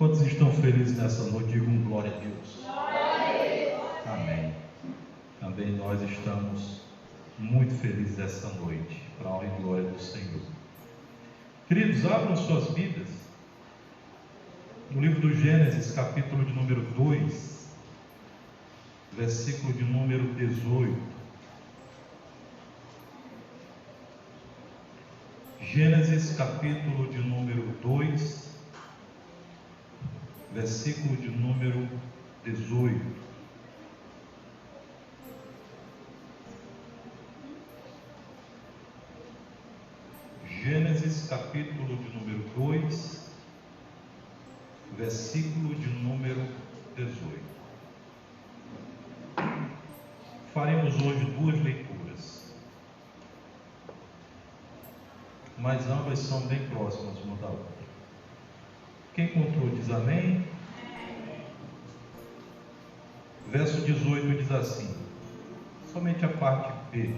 Quantos estão felizes nessa noite? Digam glória a Deus. Amém. Também nós estamos muito felizes essa noite, para a honra e glória do Senhor. Queridos, abram suas Bíblias no livro do Gênesis, capítulo de número 2, versículo de número 18. Gênesis, capítulo de número 2, versículo de número 18. Gênesis, capítulo de número 2, versículo de número 18. Faremos hoje duas leituras, mas ambas são bem próximas uma da outra. Quem encontrou diz amém. Verso 18 diz assim, somente a parte B: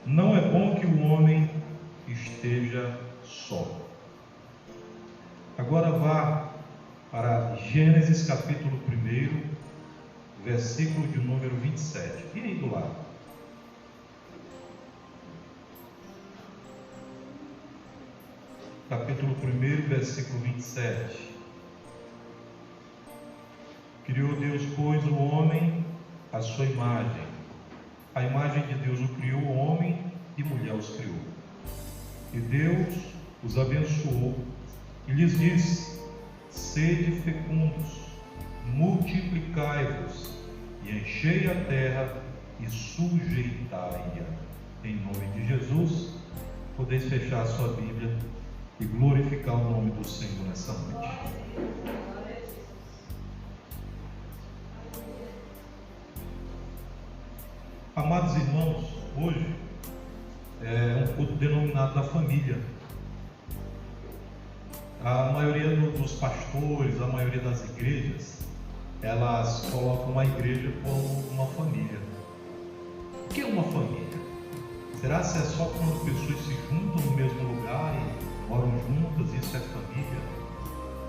não é bom que o homem esteja só. Agora vá para Gênesis capítulo 1, versículo de número 27. E aí do lado? Capítulo 1, versículo 27. Criou Deus, pois, o homem à sua imagem. A imagem de Deus o criou, homem e mulher os criou. E Deus os abençoou e lhes disse: sede fecundos, multiplicai-vos e enchei a terra e sujeitai-a. Em nome de Jesus, podeis fechar a sua Bíblia e glorificar o nome do Senhor nessa noite. Amados irmãos, hoje é um culto denominado da família. A maioria dos pastores, a maioria das igrejas, elas colocam a igreja como uma família. O que é uma família? Será que é só quando pessoas se juntam no mesmo lugar e moram juntas, isso é família?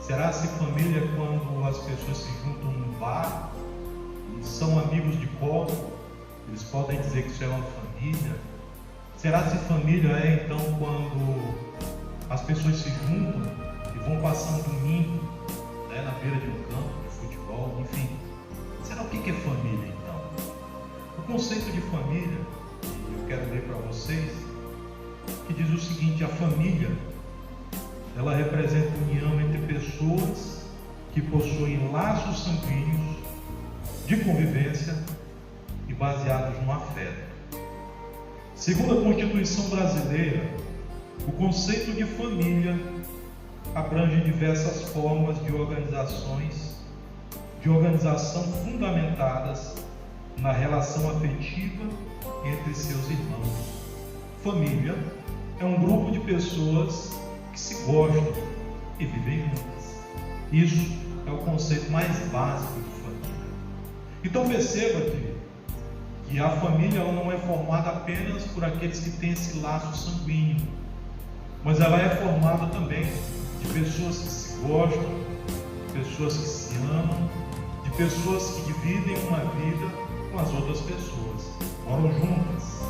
Será que família é quando as pessoas se juntam num bar e são amigos de colo? Eles podem dizer que isso é uma família? Será que família é então quando as pessoas se juntam e vão passar um domingo, na beira de um campo de futebol, enfim? Será o que é família então? O conceito de família, eu quero ler para vocês, que diz o seguinte: a família, ela representa a união entre pessoas que possuem laços sanguíneos de convivência e baseados no afeto. Segundo a Constituição brasileira, o conceito de família abrange diversas formas de organização fundamentadas na relação afetiva entre seus irmãos. Família é um grupo de pessoas que se gostam e vivem juntas. Isso é o conceito mais básico de família. Então perceba que a família ela não é formada apenas por aqueles que têm esse laço sanguíneo, mas ela é formada também de pessoas que se gostam, de pessoas que se amam, de pessoas que dividem uma vida com as outras pessoas, moram juntas.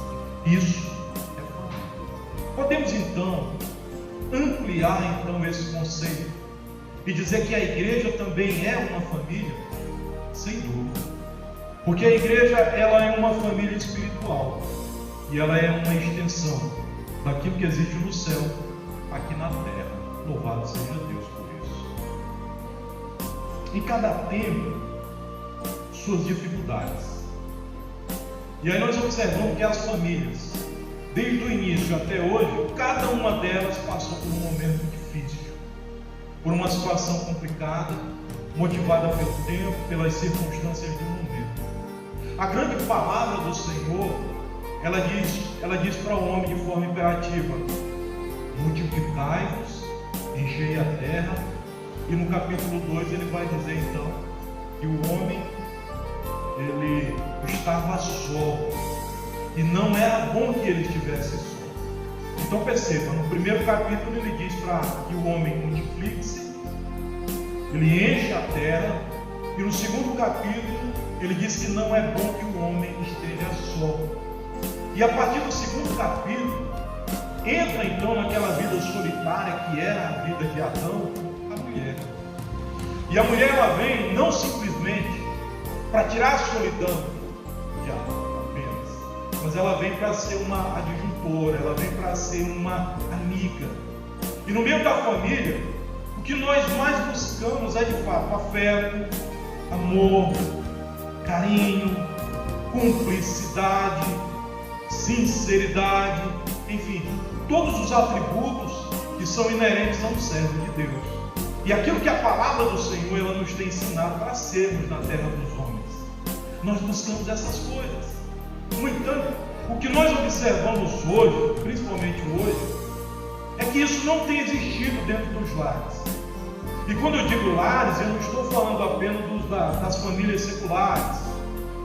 Isso é família. Podemos então ampliar esse conceito e dizer que a igreja também é uma família? Sem dúvida. Porque a igreja ela é uma família espiritual e ela é uma extensão daquilo que existe no céu, aqui na terra. Louvado seja Deus por isso. Em cada tempo, suas dificuldades. E aí nós observamos que as famílias, desde o início até hoje, cada uma delas passou por um momento difícil, por uma situação complicada, motivada pelo tempo, pelas circunstâncias do momento. A grande palavra do Senhor, ela diz para o homem de forma imperativa: multiplicai-vos, enchei a terra. E no capítulo 2 ele vai dizer então que o homem ele estava só e não era bom que ele estivesse só. Então perceba, no primeiro capítulo ele diz para que o homem multiplique-se, ele enche a terra, e no segundo capítulo ele diz que não é bom que o homem esteja só. E a partir do segundo capítulo, entra então naquela vida solitária que era a vida de Adão, a mulher. E a mulher, ela vem não simplesmente para tirar a solidão de Adão apenas, mas ela vem para ser uma adjuntora, ela vem para ser uma amiga. E no meio da família, o que nós mais buscamos é de fato afeto, amor, carinho, cumplicidade, sinceridade, enfim, todos os atributos que são inerentes a um servo de Deus. E aquilo que a palavra do Senhor ela nos tem ensinado para sermos na terra dos homens. Nós buscamos essas coisas. No entanto, o que nós observamos hoje, principalmente hoje, é que isso não tem existido dentro dos lares. E quando eu digo lares, eu não estou falando apenas das famílias seculares,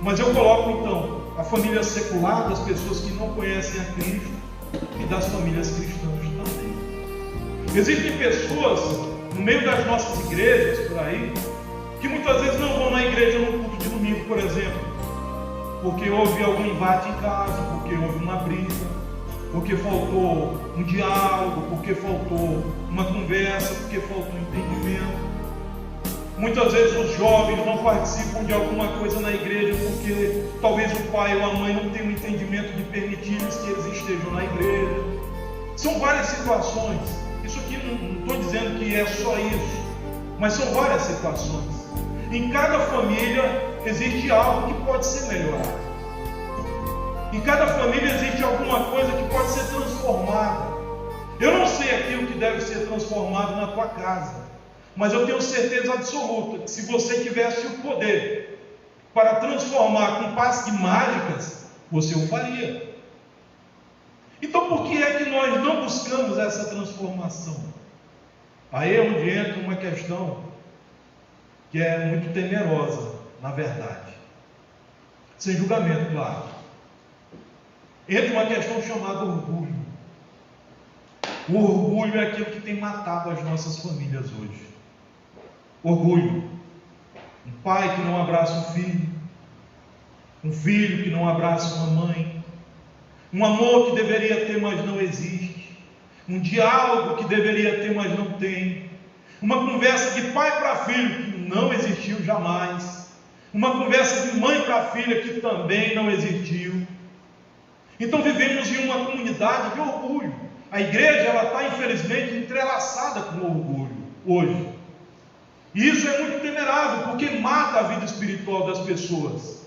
mas eu coloco então a família secular das pessoas que não conhecem a Cristo e das famílias cristãs também. Existem pessoas no meio das nossas igrejas por aí que muitas vezes não vão na igreja no culto de domingo, por exemplo, porque houve algum embate em casa, porque houve uma briga, porque faltou um diálogo, porque faltou uma conversa, porque faltou um entendimento. Muitas vezes os jovens não participam de alguma coisa na igreja porque talvez o pai ou a mãe não tenham um entendimento de permitir-lhes que eles estejam na igreja. São várias situações. Isso aqui não estou dizendo que é só isso, mas são várias situações. Em cada família existe algo que pode ser melhorado. Em cada família existe alguma coisa que pode ser transformada. Eu não sei aquilo que deve ser transformado na tua casa, mas eu tenho certeza absoluta que se você tivesse o poder para transformar com passe de mágicas, você o faria. Então por que é que nós não buscamos essa transformação? Aí é onde entra uma questão que é muito temerosa, na verdade. Sem julgamento, claro. Entra uma questão chamada orgulho. O orgulho é aquilo que tem matado as nossas famílias hoje. Orgulho. Um pai que não abraça um filho que não abraça uma mãe, um amor que deveria ter, mas não existe, um diálogo que deveria ter, mas não tem, uma conversa de pai para filho que não existiu jamais, uma conversa de mãe para filha que também não existiu. Então vivemos em uma comunidade de orgulho. A igreja ela está infelizmente entrelaçada com o orgulho hoje. E isso é muito temerável, porque mata a vida espiritual das pessoas.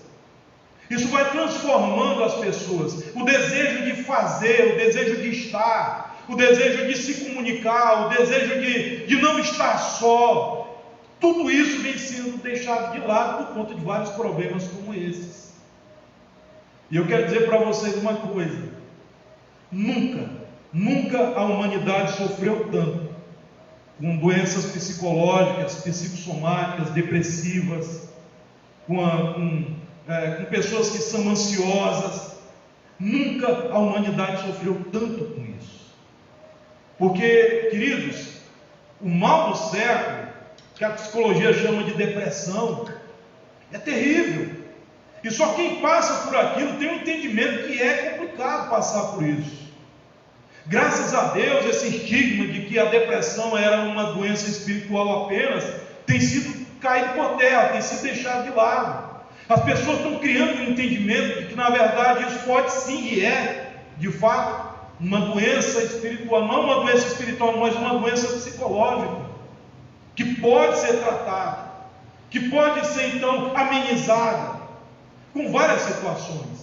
Isso vai transformando as pessoas. O desejo de fazer, o desejo de estar, o desejo de se comunicar, o desejo de não estar só. Tudo isso vem sendo deixado de lado por conta de vários problemas como esses. E eu quero dizer para vocês uma coisa: nunca a humanidade sofreu tanto com doenças psicológicas, psicossomáticas, depressivas, com pessoas que são ansiosas. Nunca a humanidade sofreu tanto com isso. Porque, queridos, o mal do século, que a psicologia chama de depressão, é terrível. E só quem passa por aquilo tem um entendimento que é complicado passar por isso. Graças a Deus, esse estigma de que a depressão era uma doença espiritual apenas, tem sido caído por terra, tem sido deixado de lado. As pessoas estão criando um entendimento de que na verdade isso pode sim e é, de fato, uma doença espiritual, não uma doença espiritual, mas uma doença psicológica, que pode ser tratada, que pode ser então amenizada, com várias situações.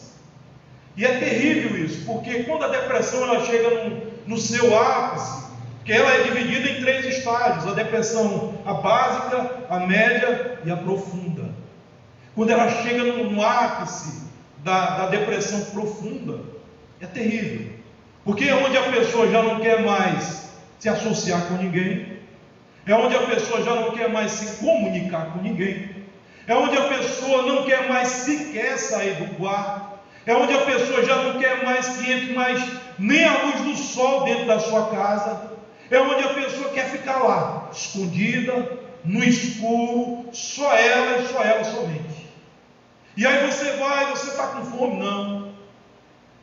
E é terrível isso, porque quando a depressão ela chega no seu ápice, que ela é dividida em 3 estágios: a depressão, a básica, a média e a profunda. Quando ela chega no ápice da depressão profunda, é terrível, porque é onde a pessoa já não quer mais se associar com ninguém, é onde a pessoa já não quer mais se comunicar com ninguém, é onde a pessoa não quer mais sequer sair do quarto, é onde a pessoa já não quer mais que entre mais nem a luz do sol dentro da sua casa, é onde a pessoa quer ficar lá, escondida, no escuro, só ela e só ela somente. E aí você vai, você está com fome? Não.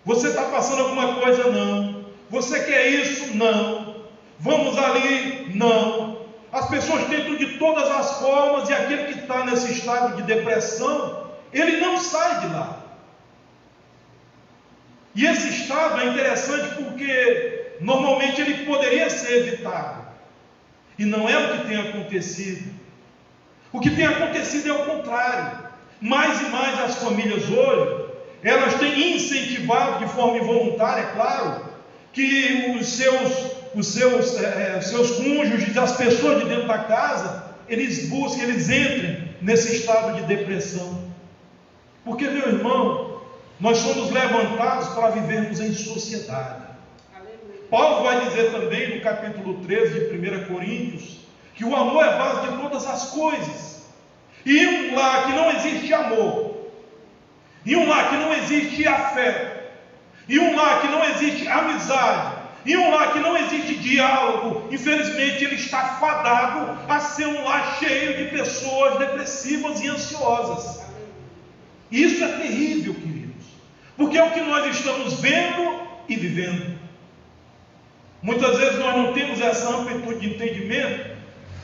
Você está passando alguma coisa? Não. Você quer isso? Não. Vamos ali? Não. As pessoas tentam de todas as formas, e aquele que está nesse estado de depressão, ele não sai de lá. E esse estado é interessante porque normalmente ele poderia ser evitado, e não é o que tem acontecido. O que tem acontecido é o contrário. Mais e mais as famílias hoje, elas têm incentivado de forma involuntária, é claro, que os seus cônjuges, as pessoas de dentro da casa, eles busquem, eles entrem nesse estado de depressão. Porque, meu irmão, nós somos levantados para vivermos em sociedade. Paulo vai dizer também no capítulo 13 de 1 Coríntios, que o amor é base de todas as coisas. E um lar que não existe amor, e um lar que não existe afeto, e um lar que não existe amizade, e um lar que não existe diálogo, infelizmente ele está fadado a ser um lar cheio de pessoas depressivas e ansiosas. Isso é terrível, queridos, porque é o que nós estamos vendo e vivendo. Muitas vezes nós não temos essa amplitude de entendimento,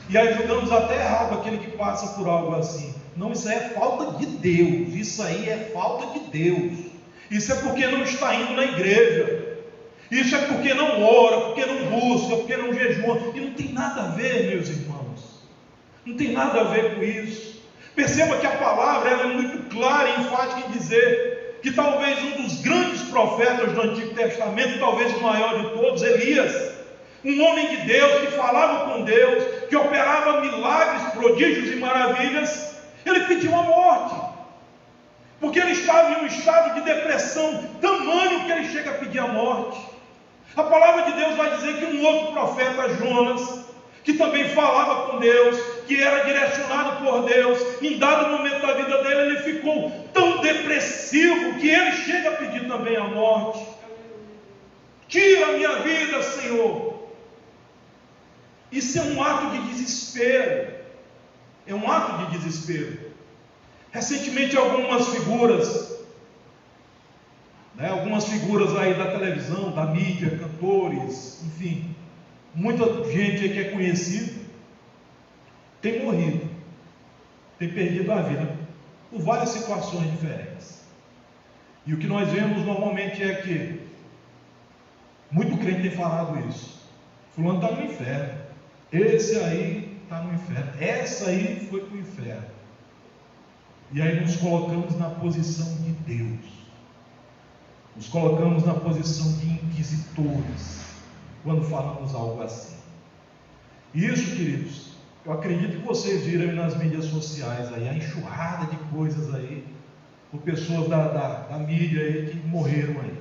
e aí julgamos até errado aquele que passa por algo assim. Não, isso aí é falta de Deus, isso aí é falta de Deus, isso é porque não está indo na igreja, isso é porque não ora, porque não busca, porque não jejua, e não tem nada a ver, meus irmãos, não tem nada a ver com isso. Perceba que a palavra ela é muito clara e enfática em dizer que talvez um dos grandes profetas do Antigo Testamento, talvez o maior de todos, Elias, um homem de Deus que falava com Deus, que operava milagres, prodígios e maravilhas, ele pediu a morte, porque ele estava em um estado de depressão tamanho que ele chega a pedir a morte. A palavra de Deus vai dizer que um outro profeta, Jonas, que também falava com Deus, que era direcionado por Deus, em dado momento da vida dele, ele ficou tão depressivo que ele chega a pedir também a morte. Tira a minha vida, Senhor. Isso é um ato de desespero. É um ato de desespero. Recentemente algumas figuras aí da televisão, da mídia, cantores, enfim, muita gente aí que é conhecida, tem morrido, tem perdido a vida por várias situações diferentes. E o que nós vemos normalmente é que muito crente tem falado isso. Fulano está no inferno, esse aí está no inferno, essa aí foi para o inferno. E aí nos colocamos na posição de Deus, nos colocamos na posição de inquisitores quando falamos algo assim. Isso, queridos, eu acredito que vocês viram nas mídias sociais aí, a enxurrada de coisas aí, por pessoas da mídia aí que morreram aí.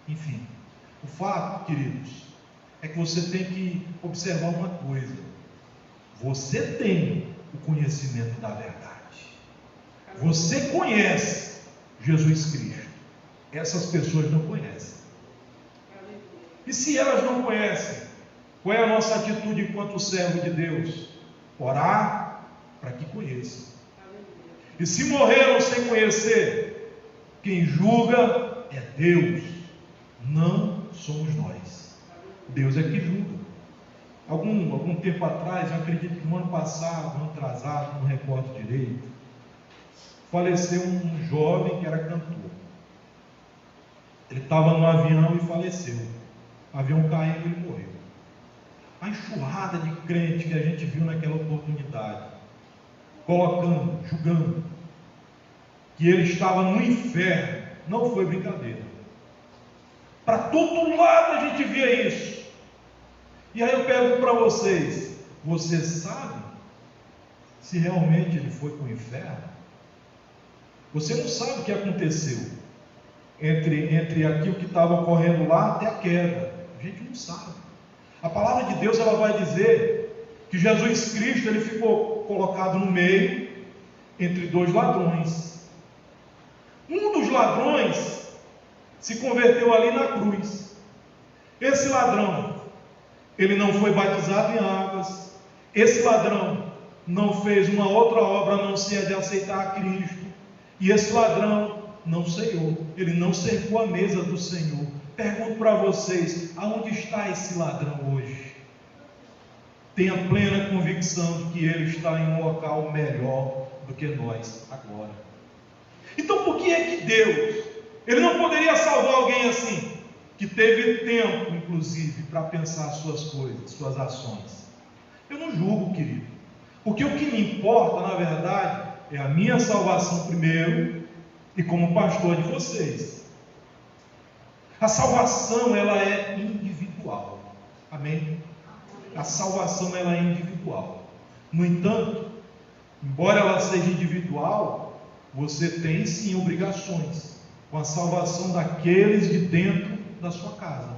Enfim, o fato, queridos, é que você tem que observar uma coisa: você tem o conhecimento da verdade, você conhece Jesus Cristo, essas pessoas não conhecem. E se elas não conhecem, qual é a nossa atitude enquanto servo de Deus? Orar para que conheçam. E se morreram sem conhecer, quem julga é Deus, não somos nós. Deus é que julga. Algum tempo atrás, eu acredito que no ano passado, no ano atrasado, não recordo direito, faleceu um jovem que era cantor. Ele estava no avião e faleceu. O avião caindo e ele morreu. A enxurrada de crente que a gente viu naquela oportunidade, colocando, julgando, que ele estava no inferno, não foi brincadeira. Para todo lado a gente via isso. E aí eu pergunto para vocês: você sabe se realmente ele foi para o inferno? Você não sabe o que aconteceu entre aquilo que estava ocorrendo lá até a queda. A gente não sabe. A palavra de Deus ela vai dizer que Jesus Cristo ele ficou colocado no meio entre dois ladrões. Um dos ladrões se converteu ali na cruz. Esse ladrão, ele não foi batizado em águas, esse ladrão não fez uma outra obra a não ser a de aceitar a Cristo, e esse ladrão não ceiou, ele não cercou a mesa do Senhor. Pergunto para vocês, aonde está esse ladrão hoje? Tenha plena convicção de que ele está em um local melhor do que nós agora. Então por que é que Deus, ele não poderia salvar alguém assim, que teve tempo, inclusive, para pensar suas coisas, suas ações? Eu não julgo, querido, porque o que me importa, na verdade, é a minha salvação primeiro, e como pastor de vocês. A salvação, ela é individual, amém? A salvação, ela é individual. No entanto, embora ela seja individual, você tem sim obrigações com a salvação daqueles de dentro da sua casa.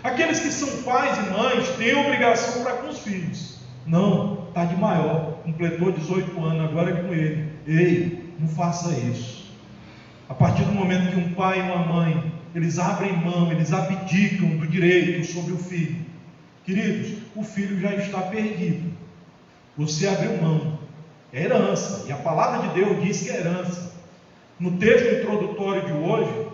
Aqueles que são pais e mães têm obrigação para com os filhos. Não, está de maior, completou 18 anos, agora é com ele. Ei, não faça isso. A partir do momento que um pai e uma mãe, eles abrem mão, eles abdicam do direito sobre o filho, queridos, o filho já está perdido. Você abriu mão, é herança, e a palavra de Deus diz que é herança. No texto introdutório de hoje,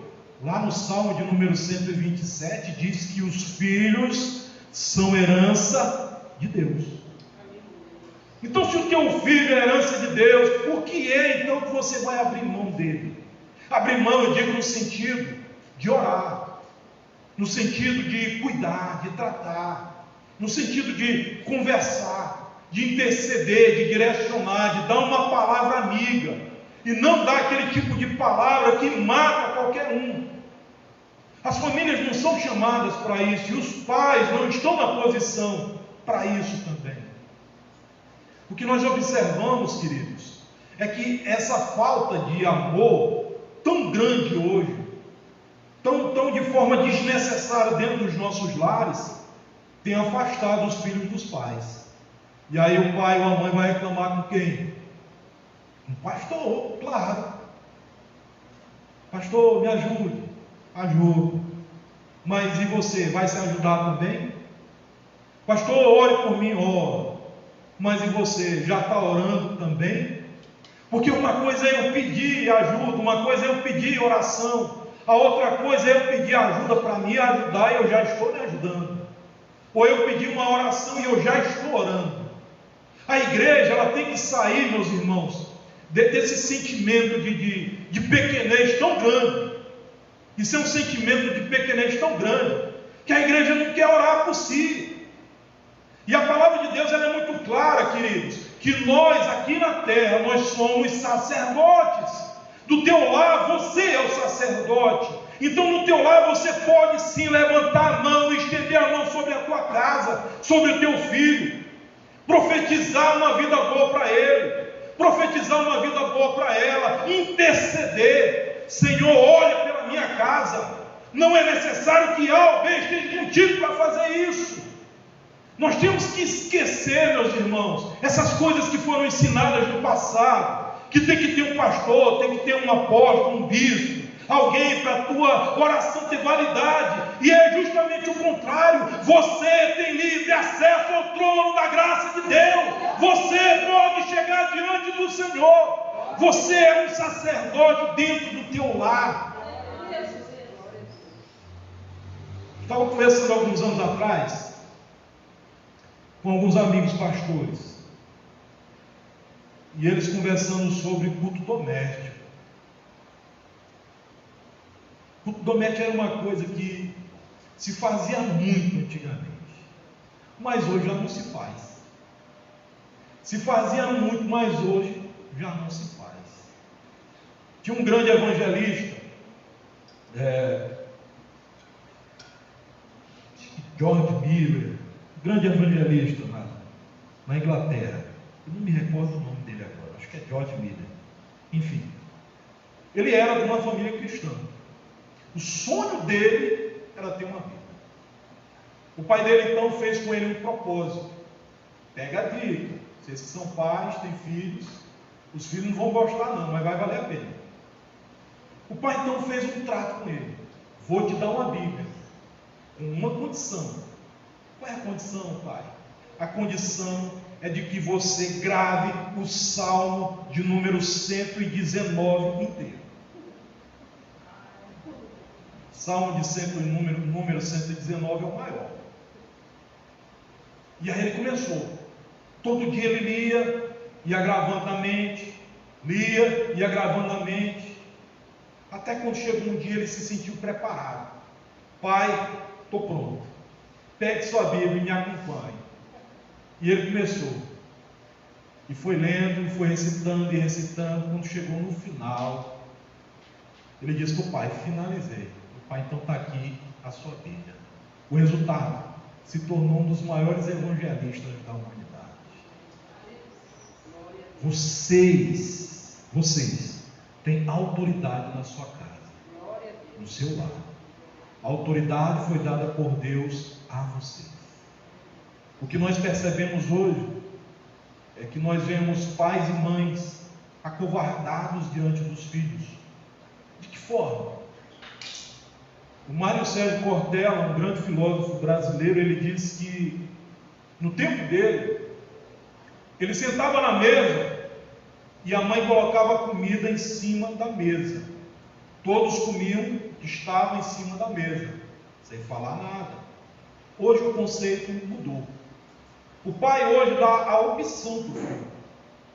lá no Salmo de número 127, diz que os filhos são herança de Deus. Então, se o teu filho é herança de Deus, por que é então que você vai abrir mão dele? Abrir mão, eu digo no sentido de orar, no sentido de cuidar, de tratar, no sentido de conversar, de interceder, de direcionar, de dar uma palavra amiga, e não dar aquele tipo de palavra que mata qualquer um. As famílias não são chamadas para isso, e os pais não estão na posição para isso também. O que nós observamos, queridos, é que essa falta de amor tão grande hoje, tão de forma desnecessária dentro dos nossos lares, tem afastado os filhos dos pais. E aí o pai ou a mãe vai reclamar com quem? Um pastor, claro. Pastor, me ajude. Ajudo. Mas e você? Vai se ajudar também? Pastor, ore por mim. Oro. Mas e você? Já está orando também? Porque uma coisa é eu pedir ajuda, uma coisa é eu pedir oração, a outra coisa é eu pedir ajuda para me ajudar e eu já estou me ajudando. Ou eu pedir uma oração e eu já estou orando. A igreja, ela tem que sair, meus irmãos, desse sentimento de pequenez tão grande. Isso é um sentimento de pequenez tão grande, que a igreja não quer orar por si. E a palavra de Deus, ela é muito clara, queridos, que nós aqui na terra, nós somos sacerdotes. Do teu lar, você é o sacerdote. Então no teu lar você pode sim levantar a mão, estender a mão sobre a tua casa, sobre o teu filho, profetizar uma vida boa para ele, profetizar uma vida boa para ela, interceder. Senhor, olha pela minha casa. Não é necessário que alguém esteja contigo para fazer isso. Nós temos que esquecer, meus irmãos, essas coisas que foram ensinadas no passado, que tem que ter um pastor, tem que ter um apóstolo, um bispo, alguém para a tua oração ter validade. E é justamente o contrário. Você tem livre acesso ao trono da graça de Deus. Você pode chegar diante do Senhor. Você é um sacerdote dentro do teu lar. Estava conversando alguns anos atrás com alguns amigos pastores, e eles conversando sobre culto doméstico. Culto doméstico era uma coisa que se fazia muito antigamente, mas hoje já não se faz. Se fazia muito, mas hoje já não se faz. Tinha um grande evangelista, George Miller, grande evangelista na Inglaterra. Eu não me recordo o nome dele agora, acho que é George Miller. Enfim, ele era de uma família cristã. O sonho dele era ter uma Bíblia. O pai dele então fez com ele um propósito. Pega a dica, vocês que são pais, têm filhos, os filhos não vão gostar não, mas vai valer a pena. O pai então fez um trato com ele: vou te dar uma Bíblia, com uma condição. Qual é a condição, pai? A condição é de que você grave o Salmo de número 119 inteiro. Salmo de número 119 é o maior. E aí ele começou. Todo dia ele lia, ia gravando na mente, lia, ia gravando na mente, até quando chegou um dia ele se sentiu preparado. Pai, estou pronto. Pegue sua Bíblia e me acompanhe. E ele começou. E foi lendo, e foi recitando e recitando. Quando chegou no final, ele disse para o pai: finalizei. O pai, então está aqui a sua Bíblia. O resultado: se tornou um dos maiores evangelistas da humanidade. Vocês têm autoridade na sua casa, no seu lar. A autoridade foi dada por Deus a vocês. O que nós percebemos hoje é que nós vemos pais e mães acovardados diante dos filhos. De que forma? O Mário Sérgio Cortella, um grande filósofo brasileiro, ele disse que no tempo dele, ele sentava na mesa e a mãe colocava comida em cima da mesa. Todos comiam que estava em cima da mesa, sem falar nada. Hoje o conceito mudou. O pai hoje dá a opção para o filho.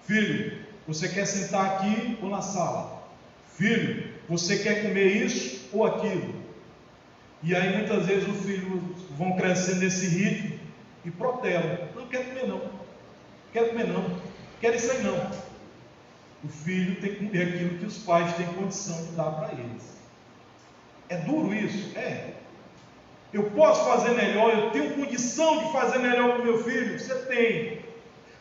Filho, você quer sentar aqui ou na sala? Filho, você quer comer isso ou aquilo? E aí muitas vezes os filhos vão crescendo nesse ritmo e protelam. Não quero comer não. Quero comer não. Quero isso aí não. O filho tem que comer aquilo que os pais têm condição de dar para eles. É duro isso? É. Eu posso fazer melhor, eu tenho condição de fazer melhor para o meu filho? Você tem.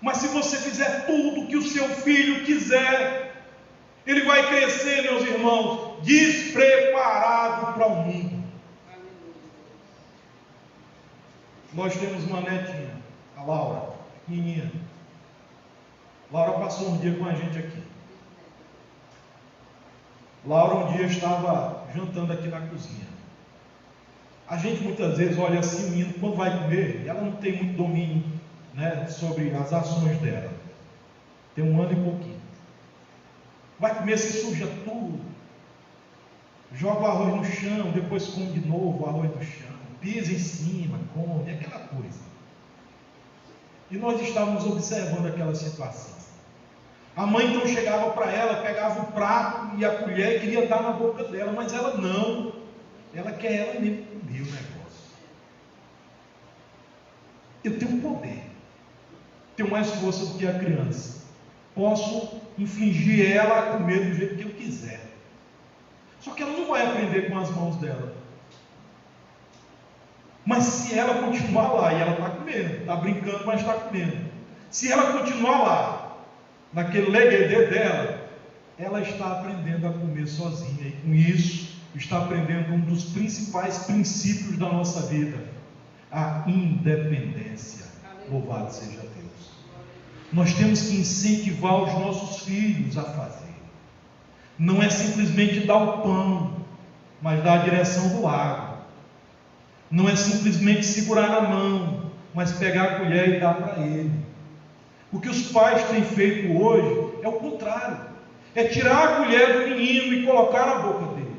Mas se você fizer tudo que o seu filho quiser, ele vai crescer, meus irmãos, despreparado para o mundo. Nós temos uma netinha, a Laura, pequenininha. Laura passou um dia com a gente aqui. Laura um dia estava jantando aqui na cozinha. A gente muitas vezes olha assim, o menino, quando vai comer, ela não tem muito domínio, né, sobre as ações dela. Tem 1 ano e pouquinho. Vai comer, se suja tudo. Joga o arroz no chão, depois come de novo o arroz no chão. Pisa em cima, come, aquela coisa. E nós estávamos observando aquela situação. A mãe então chegava para ela, pegava o prato e a colher e queria dar na boca dela, mas ela não. Ela quer ela mesmo comer o negócio. Eu tenho poder, tenho mais força do que a criança. Posso infligir ela a comer do jeito que eu quiser. Só que ela não vai aprender com as mãos dela. Mas se ela continuar lá, e ela está comendo, está brincando, mas está comendo. Se ela continuar lá, naquele leguedê dela, ela está aprendendo a comer sozinha. E com isso, está aprendendo um dos principais princípios da nossa vida: a independência. Louvado seja Deus. Nós temos que incentivar os nossos filhos a fazer. Não é simplesmente dar o pão, mas dar a direção do água. Não é simplesmente segurar na mão, mas pegar a colher e dar para ele. O que os pais têm feito hoje é o contrário. É tirar a colher do menino e colocar na boca dele.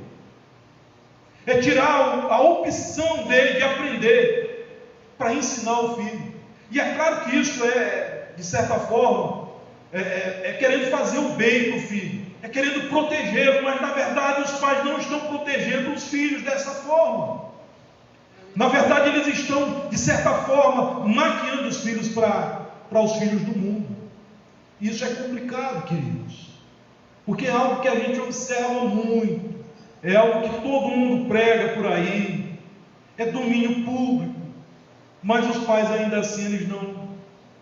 É tirar a opção dele de aprender para ensinar o filho. E é claro que isso é, de certa forma, querendo fazer o bem para o filho. É querendo protegê-lo, mas na verdade os pais não estão protegendo os filhos dessa forma. Na verdade eles estão, de certa forma, maquiando os filhos para os filhos do mundo. Isso é complicado, queridos, porque é algo que a gente observa muito, é algo que todo mundo prega por aí, é domínio público, mas os pais ainda assim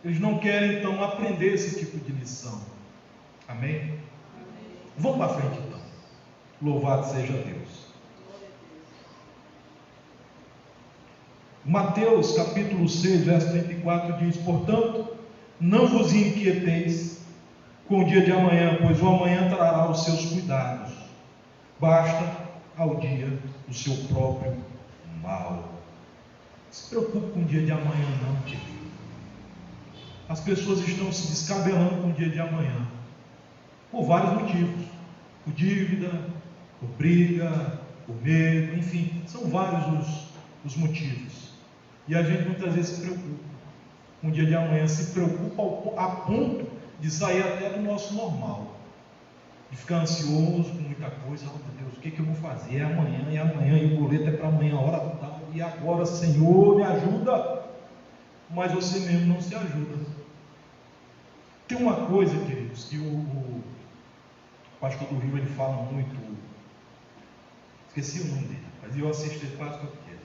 eles não querem então aprender esse tipo de lição. Amém? Vamos para frente então. Louvado seja Deus. Mateus capítulo 6, verso 34 diz: portanto, não vos inquieteis com o dia de amanhã, pois o amanhã trará os seus cuidados. Basta ao dia o seu próprio mal. Se preocupe com o dia de amanhã, não, querido. As pessoas estão se descabelando com o dia de amanhã, por vários motivos. Por dívida, por briga, por medo, enfim, são vários os motivos. E a gente muitas vezes se preocupa com o dia de amanhã, se preocupa a ponto de sair até do nosso normal, de ficar ansioso com muita coisa. Oh meu Deus, o que eu vou fazer? É amanhã, e o boleto é para amanhã, a hora tal, e agora, Senhor, me ajuda. Mas você mesmo não se ajuda. Tem uma coisa, queridos, que o pastor do Rio, ele fala muito, esqueci o nome dele, mas eu assisto ele quase todo dia.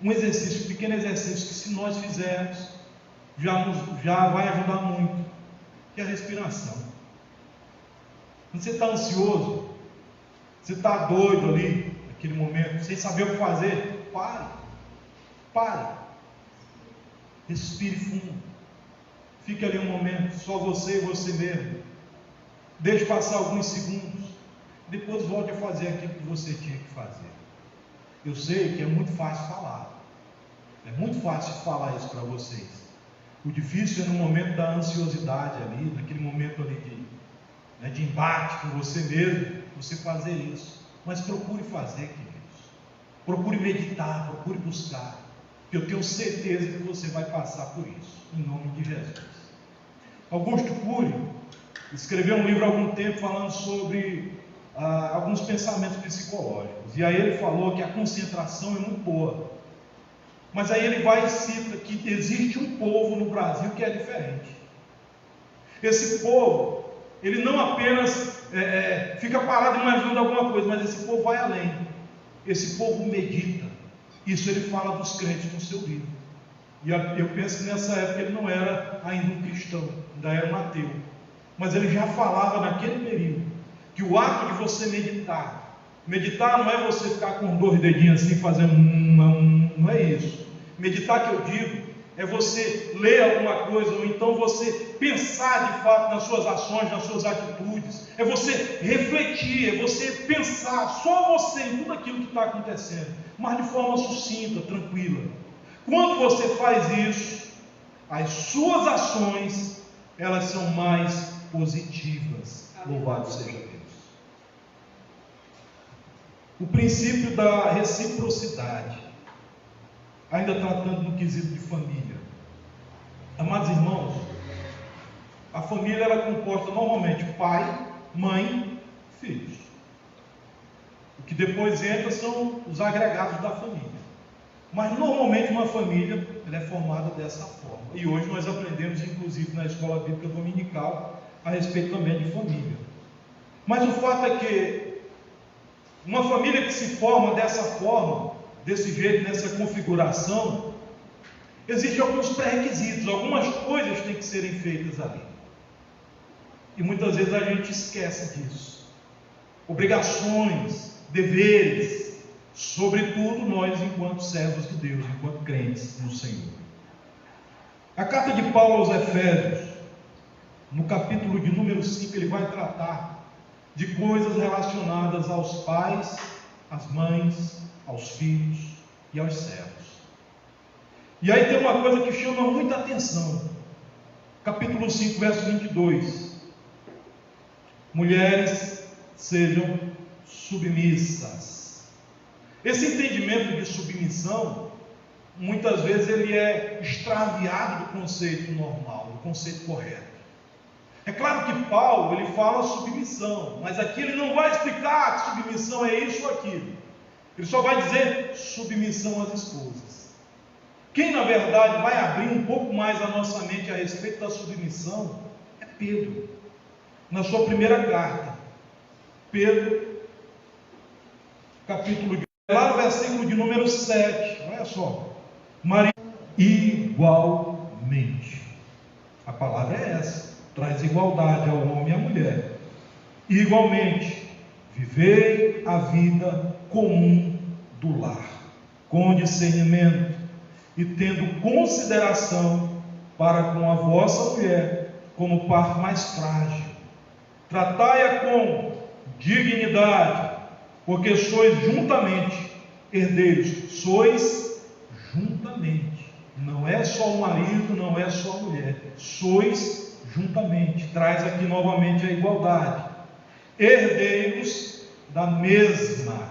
Um exercício, um pequeno exercício que, se nós fizermos, já vai ajudar muito, que é a respiração. Quando você está ansioso, você está doido ali, naquele momento, sem saber o que fazer, pare, respire fundo. Fique ali um momento, só você e você mesmo. Deixe passar alguns segundos. Depois volte a fazer aquilo que você tinha que fazer. Eu sei que é muito fácil falar. É muito fácil falar isso para vocês. O difícil é no momento da ansiosidade ali, naquele momento ali de embate com você mesmo, você fazer isso. Mas procure fazer, queridos. Procure meditar, procure buscar. Que eu tenho certeza que você vai passar por isso, em nome de Jesus. Augusto Cury escreveu um livro há algum tempo falando sobre alguns pensamentos psicológicos. E aí ele falou que a concentração é muito boa. Mas aí ele vai e cita que existe um povo no Brasil que é diferente. Esse povo, ele não apenas fica parado imaginando alguma coisa, mas esse povo vai além. Esse povo medita. Isso ele fala dos crentes no seu livro. E eu penso que nessa época ele não era ainda um cristão, ainda era um ateu. Mas ele já falava naquele período que o ato de você meditar não é você ficar com 2 dedinhos assim fazendo não é isso. Meditar, que eu digo, é você ler alguma coisa, ou então você pensar de fato nas suas ações, nas suas atitudes, é você refletir, é você pensar, só você, em tudo aquilo que está acontecendo, mas de forma sucinta, tranquila. Quando você faz isso, as suas ações, elas são mais positivas. Louvado seja Deus. O princípio da reciprocidade, ainda tratando do quesito de família. Amados irmãos, a família ela é composta normalmente pai, mãe, filhos. O que depois entra são os agregados da família. Mas normalmente uma família ela é formada dessa forma. E hoje nós aprendemos, inclusive na escola bíblica dominical, a respeito também de família. Mas o fato é que uma família que se forma dessa forma, desse jeito, nessa configuração, existem alguns pré-requisitos, algumas coisas têm que serem feitas ali. E muitas vezes a gente esquece disso. Obrigações, deveres, sobretudo nós enquanto servos de Deus, enquanto crentes no Senhor. A carta de Paulo aos Efésios, no capítulo de número 5, ele vai tratar de coisas relacionadas aos pais, às mães, aos filhos e aos servos. E aí tem uma coisa que chama muita atenção. Capítulo 5, verso 22. Mulheres, sejam submissas. Esse entendimento de submissão, muitas vezes ele é extraviado do conceito normal, do conceito correto. É claro que Paulo, ele fala submissão, mas aqui ele não vai explicar que submissão é isso ou aquilo. Ele só vai dizer submissão às esposas. Quem na verdade vai abrir um pouco mais a nossa mente a respeito da submissão é Pedro. Na sua primeira carta, Pedro, capítulo de... lá no versículo de número 7, olha só. Maria, igualmente. A palavra é essa. Traz igualdade ao homem e à mulher. Igualmente, vivei a vida comum do lar, com discernimento e tendo consideração para com a vossa mulher como parte mais frágil. Tratai-a com dignidade, porque sois juntamente herdeiros, sois juntamente. Não é só o marido, não é só a mulher. Sois juntamente. Traz aqui novamente a igualdade. Herdeiros da mesma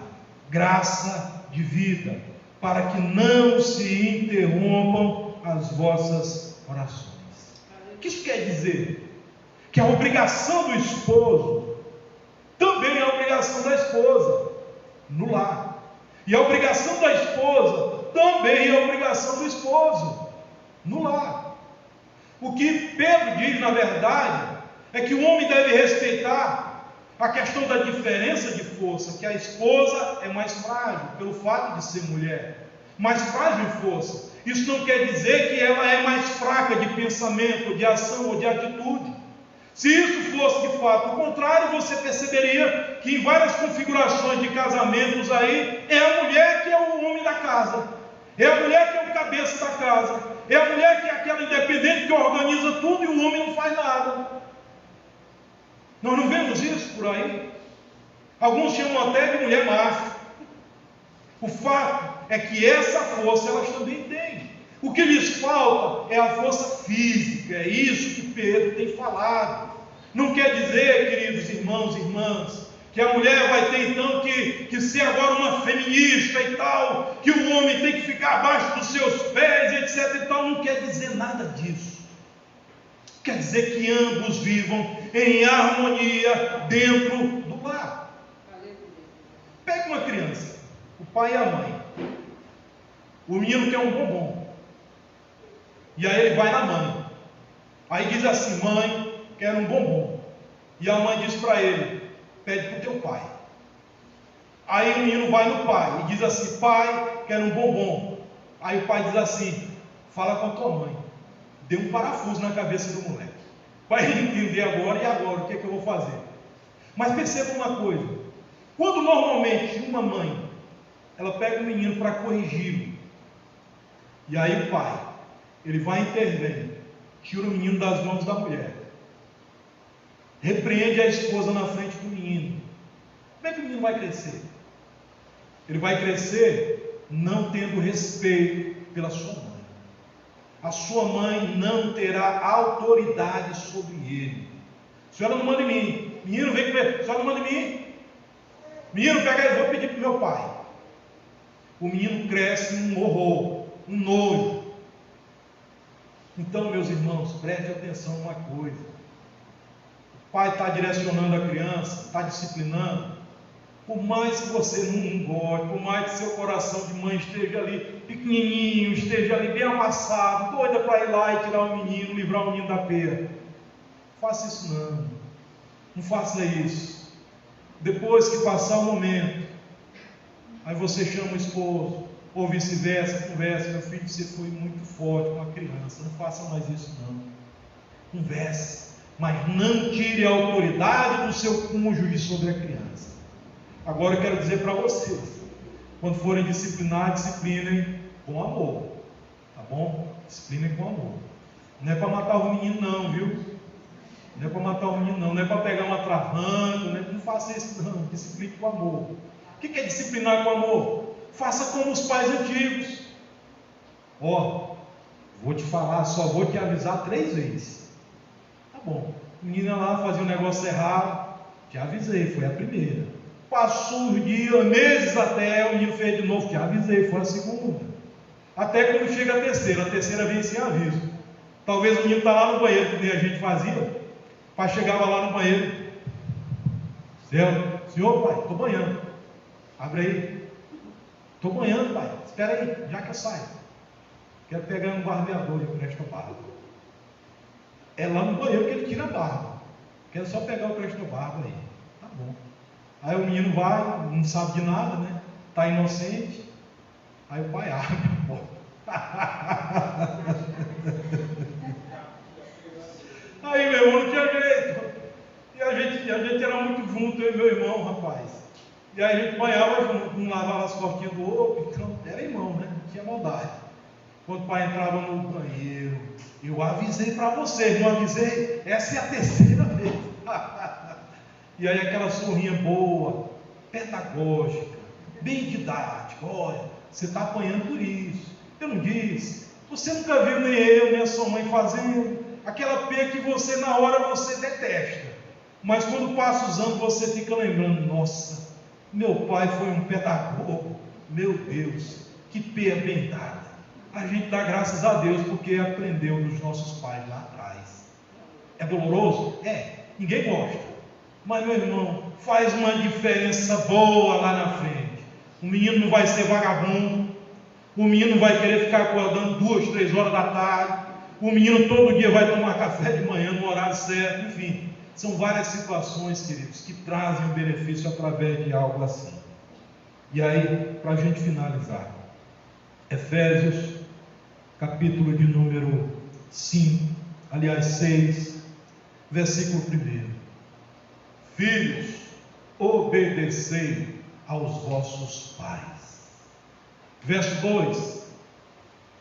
graça de vida, para que não se interrompam as vossas orações. O que isso quer dizer? Que a obrigação do esposo também é a obrigação da esposa no lar. E a obrigação da esposa também é a obrigação do esposo no lar. O que Pedro diz, na verdade, é que o homem deve respeitar a questão da diferença de força, que a esposa é mais frágil, pelo fato de ser mulher, mais frágil em força. Isso não quer dizer que ela é mais fraca de pensamento, de ação ou de atitude. Se isso fosse de fato o contrário, você perceberia que em várias configurações de casamentos aí, é a mulher que é o homem da casa, é a mulher que é o cabeça da casa, é a mulher que é aquela independente que organiza tudo e o homem não faz nada. Nós não vemos isso por aí? Alguns chamam até de mulher macho. O fato é que essa força elas também têm. O que lhes falta é a força física. É isso que Pedro tem falado. Não quer dizer, queridos irmãos e irmãs, que a mulher vai ter então que ser agora uma feminista e tal, que o homem tem que ficar abaixo dos seus pés, etc e tal. Não quer dizer nada disso. Quer dizer que ambos vivam em harmonia dentro do lar. Pega uma criança, o pai e a mãe. O menino quer um bombom. E aí ele vai na mãe. Aí diz assim: mãe, quero um bombom. E a mãe diz para ele: pede para o teu pai. Aí o menino vai no pai e diz assim: pai, quero um bombom. Aí o pai diz assim: fala com a tua mãe. Deu um parafuso na cabeça do moleque, para ele entender agora, e agora, o que é que eu vou fazer? Mas perceba uma coisa: quando normalmente uma mãe, ela pega o menino para corrigi-lo, e aí o pai, ele vai intervir, tira o menino das mãos da mulher, repreende a esposa na frente do menino. Como é que o menino vai crescer? Ele vai crescer não tendo respeito pela sua mãe. A sua mãe não terá autoridade sobre ele. A senhora não manda em mim. Menino, vem comer. A senhora não manda em mim. Menino, pega aí, vou pedir para o meu pai. O menino cresce um horror, um nojo. Então, meus irmãos, preste atenção numa coisa. O pai está direcionando a criança, está disciplinando. Por mais que você não goste, por mais que seu coração de mãe esteja ali pequenininho, esteja ali bem amassado, doida para ir lá e tirar o menino, livrar o menino da perda, faça isso não. Não faça isso. Depois que passar o momento, aí você chama o esposo, ou vice-versa, conversa: meu filho, você foi muito forte com a criança, não faça mais isso não. Converse, mas não tire a autoridade do seu cônjuge sobre a criança. Agora eu quero dizer para vocês: quando forem disciplinar, disciplinem com amor, tá bom? Disciplinem com amor. Não é para matar o menino não, viu? Não é para matar o menino não, não é para pegar uma travando, né? Não faça isso não, discipline com amor. O que é disciplinar com amor? Faça como os pais antigos. Ó, vou te falar, só vou te avisar 3 vezes. Tá bom. A menina lá fazia um negócio errado, te avisei, foi a primeira. Passou os dias, meses até, o menino fez de novo, te avisei, foi a segunda. Até quando chega a terceira vem sem aviso. Talvez o menino está lá no banheiro, que nem a gente fazia. O pai chegava lá no banheiro: senhor pai, estou banhando. Abre aí. Estou banhando, pai, espera aí, já que eu saio. Quero pegar um barbeador e presta barba. É lá no banheiro que ele tira a barba. Quero só pegar o presta barba aí. Tá bom. Aí o menino vai, não sabe de nada, né? Está inocente. Aí o pai abre a porta. Aí, meu irmão, não tinha jeito. E a gente era muito junto, eu e meu irmão, rapaz. E aí a gente banhava junto, um lavava as costinhas do outro. Então era irmão, né? Não tinha maldade. Quando o pai entrava no banheiro, eu avisei para vocês, não avisei? Essa é a terceira vez. E aí aquela sorrinha boa, pedagógica, bem didática: olha, você está apanhando por isso. Deus não diz. Você nunca viu nem eu, nem a sua mãe fazendo aquela peia que você na hora você detesta. Mas quando passa os anos você fica lembrando, nossa, meu pai foi um pedagogo. Meu Deus, que peia bem dada. A gente dá graças a Deus porque aprendeu dos nossos pais lá atrás. É doloroso? É, ninguém gosta. Mas meu irmão, faz uma diferença boa lá na frente. O menino não vai ser vagabundo. O menino não vai querer ficar acordando 2, 3 horas da tarde. O menino todo dia vai tomar café de manhã no horário certo. Enfim, são várias situações, queridos, que trazem o benefício através de algo assim. E aí, para a gente finalizar, Efésios, capítulo de número 6, versículo 1. Filhos, obedecei aos vossos pais. Verso 2: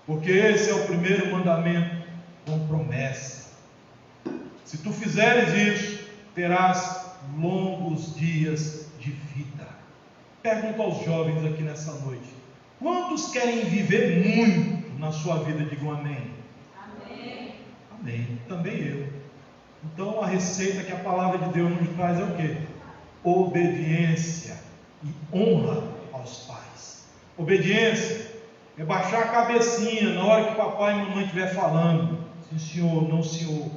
porque esse é o primeiro mandamento com promessa. Se tu fizeres isso, terás longos dias de vida. Pergunto aos jovens aqui nessa noite: quantos querem viver muito na sua vida? Digam amém. Amém. Amém. Também eu. Então a receita que a palavra de Deus nos traz é o quê? Obediência e honra aos pais. Obediência é baixar a cabecinha na hora que papai e mamãe estiver falando. Sim senhor, não senhor.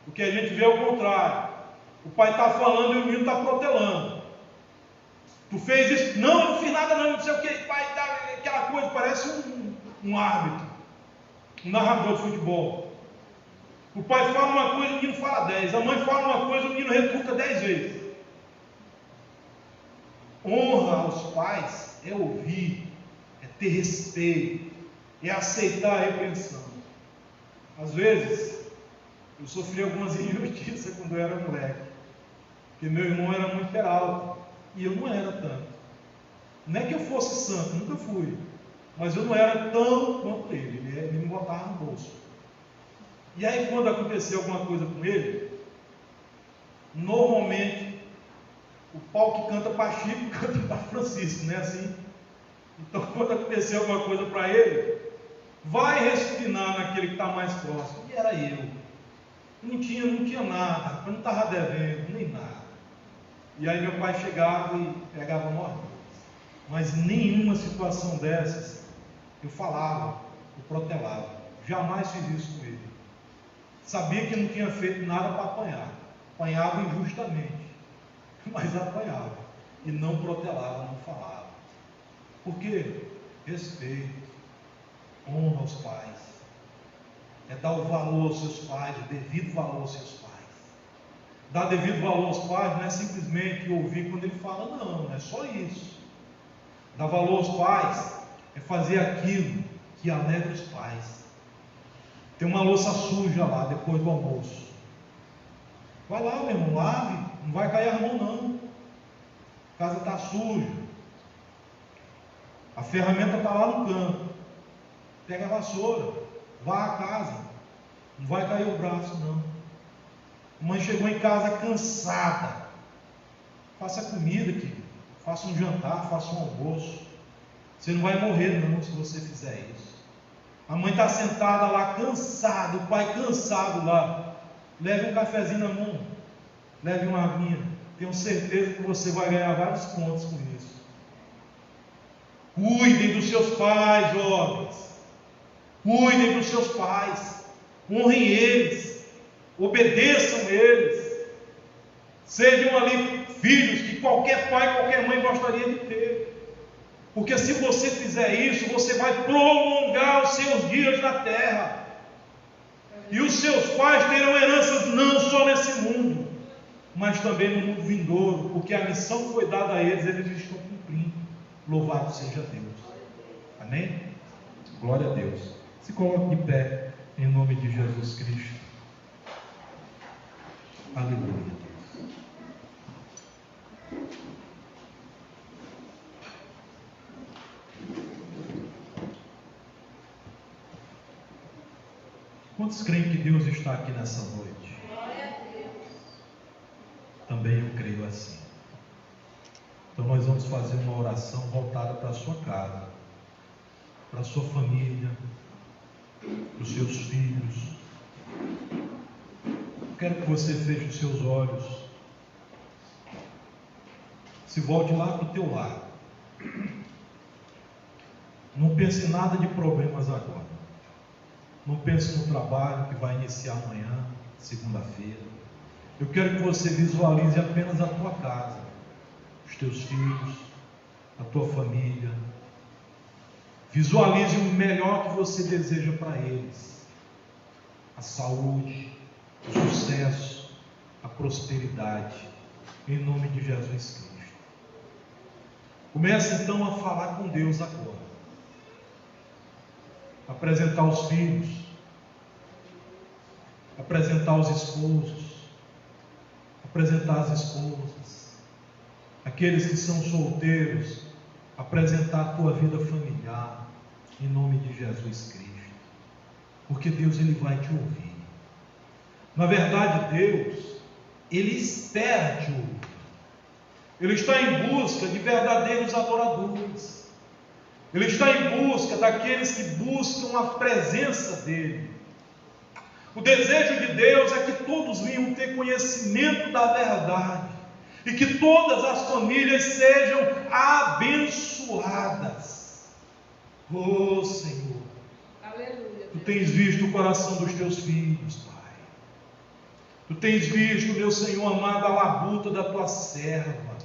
O que a gente vê é o contrário. O pai está falando e o menino está protelando. Tu fez isso? Não, eu não fiz nada não sei o que. Pai, dá aquela coisa, parece um árbitro, um narrador de futebol. O pai fala uma coisa, o menino fala 10. A mãe fala uma coisa, o menino retruca 10 vezes. Honra aos pais é ouvir, é ter respeito, é aceitar a repreensão. Às vezes, eu sofri algumas injustiças quando eu era moleque, porque meu irmão era muito peralta e eu não era tanto. Não é que eu fosse santo, nunca fui, mas eu não era tão quanto ele. Ele me botava no bolso. E aí, quando acontecia alguma coisa com ele, normalmente o pau que canta para Chico canta para Francisco, não é assim? Então, quando acontecia alguma coisa para ele, vai respinar naquele que está mais próximo. E era eu. Não tinha nada, eu não estava devendo, nem nada. E aí meu pai chegava e pegava nós. Mas nenhuma situação dessas eu falava, eu protelava. Jamais fiz isso com ele. Sabia que não tinha feito nada para apanhar. Apanhava injustamente, mas apanhava. E não protelava, não falava. Por quê? Respeito, honra aos pais. É dar o valor aos seus pais, o devido valor aos seus pais. Dar devido valor aos pais não é simplesmente ouvir quando ele fala, não é só isso. Dar valor aos pais é fazer aquilo que alegra os pais. Tem uma louça suja lá depois do almoço. Vai lá, meu irmão, lave, não vai cair a mão não. A casa está suja. A ferramenta está lá no canto. Pega a vassoura, vá à casa. Não vai cair o braço não. A mãe chegou em casa cansada. Faça comida, querido. Faça um jantar, faça um almoço. Você não vai morrer não se você fizer isso. A mãe está sentada lá cansada, o pai cansado lá. Leve um cafezinho na mão, leve uma aguinha. Tenho certeza que você vai ganhar vários pontos com isso. Cuidem dos seus pais, jovens. Cuidem dos seus pais. Honrem eles. Obedeçam eles. Sejam ali filhos que qualquer pai, qualquer mãe gostaria de ter. Porque se você fizer isso, você vai prolongar os seus dias na terra. E os seus pais terão heranças não só nesse mundo, mas também no mundo vindouro, porque a missão que foi dada a eles, eles estão cumprindo. Louvado seja Deus. Amém? Glória a Deus. Se coloque de pé, em nome de Jesus Cristo. Aleluia. Quantos creem que Deus está aqui nessa noite? Glória a Deus. Também eu creio assim. Então nós vamos fazer uma oração voltada para a sua casa. para a sua família, para os seus filhos. Eu quero que você feche os seus olhos. Se volte lá para o teu lar. Não pense em nada de problemas agora. Não pense no trabalho que vai iniciar amanhã, segunda-feira. Eu quero que você visualize apenas a tua casa, os teus filhos, a tua família. Visualize o melhor que você deseja para eles: a saúde, o sucesso, a prosperidade, em nome de Jesus Cristo. Comece então a falar com Deus agora. Apresentar os filhos, apresentar os esposos, apresentar as esposas, aqueles que são solteiros, apresentar a tua vida familiar, em nome de Jesus Cristo, porque Deus ele vai te ouvir. Na verdade, Deus ele espera te ouvir. Ele está em busca de verdadeiros adoradores. Ele está em busca daqueles que buscam a presença dele. O desejo de Deus é que todos venham ter conhecimento da verdade e que todas as famílias sejam abençoadas. Oh Senhor, aleluia. Tu tens visto o coração dos teus filhos, Pai. Tu tens visto, meu Senhor amado, a labuta da tua serva,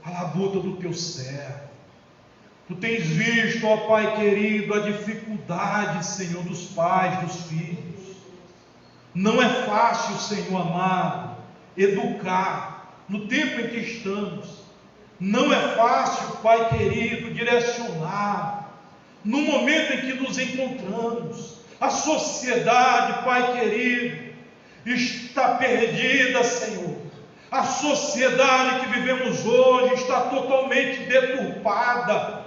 a labuta do teu servo. Tu tens visto, ó Pai querido, a dificuldade, Senhor, dos pais, dos filhos. Não é fácil, Senhor amado, educar no tempo em que estamos. Não é fácil, Pai querido, direcionar no momento em que nos encontramos. A sociedade, Pai querido, está perdida, Senhor. A sociedade que vivemos hoje está totalmente deturpada.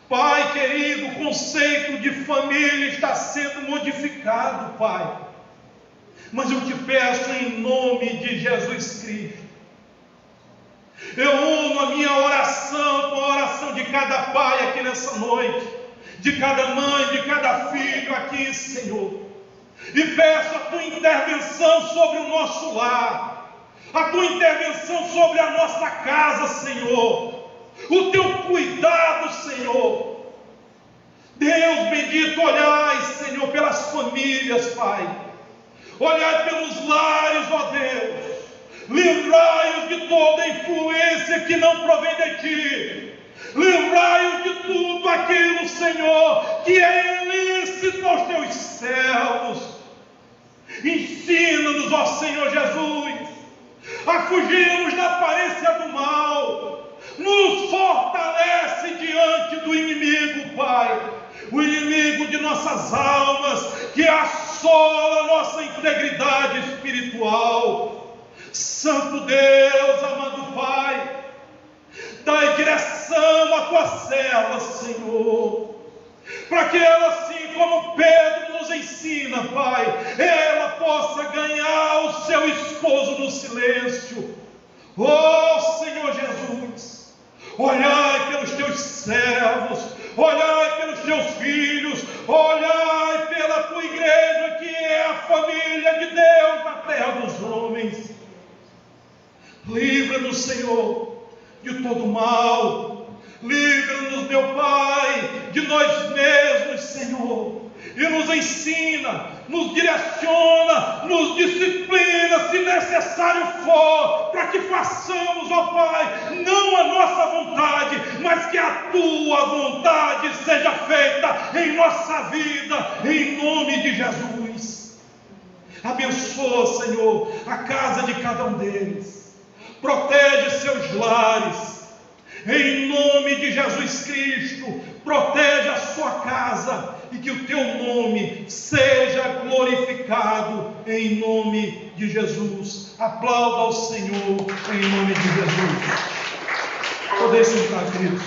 Pai querido, o conceito de família está sendo modificado, Pai. Mas eu te peço em nome de Jesus Cristo. Eu uno a minha oração com a oração de cada pai aqui nessa noite, de cada mãe, de cada filho aqui, Senhor. E peço a tua intervenção sobre o nosso lar, a tua intervenção sobre a nossa casa, Senhor. O teu cuidado, Senhor. Deus bendito, olhai, Senhor, pelas famílias, Pai. Olhai pelos lares, ó Deus. Livrai-os de toda influência que não provém de ti. Livrai-os de tudo aquilo, Senhor, que é ilícito aos teus servos. Ensina-nos, ó Senhor Jesus, a fugirmos da aparência do mal. Nos fortalece diante do inimigo, Pai. O inimigo de nossas almas, que assola a nossa integridade espiritual. Santo Deus, amado Pai, dai direção à tua serva, Senhor, para que ela, assim como Pedro nos ensina, Pai, ela possa ganhar o seu esposo no silêncio. Oh Senhor Jesus, olhai pelos teus servos, olhai pelos teus filhos, olhai pela tua igreja, que é a família de Deus na terra dos homens. Livra-nos, Senhor, de todo mal. Livra-nos, meu Pai, de nós mesmos, Senhor. E nos ensina, nos direciona, nos disciplina, se necessário for, para que façamos, ó Pai, não a nossa vontade, mas que a tua vontade seja feita em nossa vida, em nome de Jesus. Abençoa, Senhor, a casa de cada um deles. Protege seus lares, em nome de Jesus Cristo. Protege a sua casa e que o teu nome seja glorificado em nome de Jesus. Aplauda ao Senhor em nome de Jesus. Podem sentar, queridos.